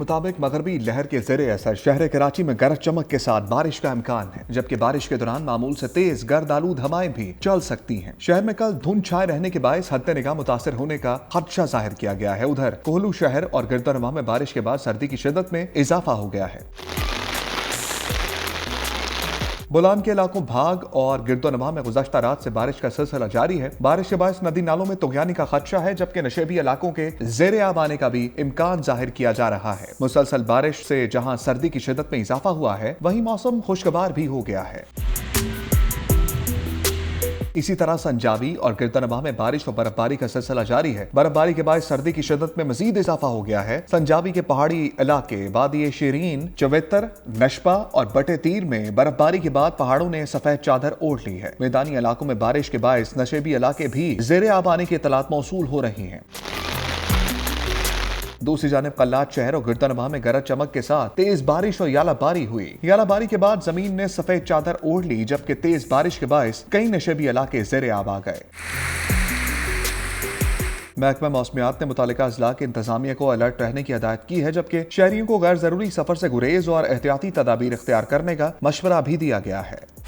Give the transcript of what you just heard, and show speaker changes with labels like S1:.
S1: مطابق مغربی لہر کے زیر اثر شہر کراچی میں گرج چمک کے ساتھ بارش کا امکان ہے، جبکہ بارش کے دوران معمول سے تیز گرد آلود ہوائیں بھی چل سکتی ہیں۔ شہر میں کل دھند چھائے رہنے کے باعث حد نگاہ متاثر ہونے کا خدشہ ظاہر کیا گیا ہے۔ ادھر کوہلو شہر اور گردنواں میں بارش کے بعد سردی کی شدت میں اضافہ ہو گیا ہے۔ بولان کے علاقوں بھاگ اور گردنواں میں گزشتہ رات سے بارش کا سلسلہ جاری ہے۔ بارش کے باعث ندی نالوں میں طغیانی کا خدشہ ہے، جبکہ نشیبی علاقوں کے زیر آب آنے کا بھی امکان ظاہر کیا جا رہا ہے۔ مسلسل بارش سے جہاں سردی کی شدت میں اضافہ ہوا ہے، وہیں موسم خوشگوار بھی ہو گیا ہے۔ اسی طرح سنجابی اور گردنواں میں بارش و برفباری کا سلسلہ جاری ہے۔ برفباری کے باعث سردی کی شدت میں مزید اضافہ ہو گیا ہے۔ سنجابی کے پہاڑی علاقے وادی شیرین، چویتر، نشپا اور بٹے تیر میں برفباری کے بعد پہاڑوں نے سفید چادر اوڑھ لی ہے۔ میدانی علاقوں میں بارش کے باعث نشیبی علاقے بھی زیر آب آنے کی اطلاعات موصول ہو رہی ہیں۔ دوسری جانب قلات شہر اور گردنواں میں گرج چمک کے ساتھ تیز بارش اور یالہ باری ہوئی۔ یالہ باری کے بعد زمین نے سفید چادر اوڑھ لی، جبکہ تیز بارش کے باعث کئی نشیبی علاقے زیر آب آ گئے۔ محکمہ موسمیات نے متعلقہ اضلاع کے انتظامیہ کو الرٹ رہنے کی ہدایت کی ہے، جبکہ شہریوں کو غیر ضروری سفر سے گریز اور احتیاطی تدابیر اختیار کرنے کا مشورہ بھی دیا گیا ہے۔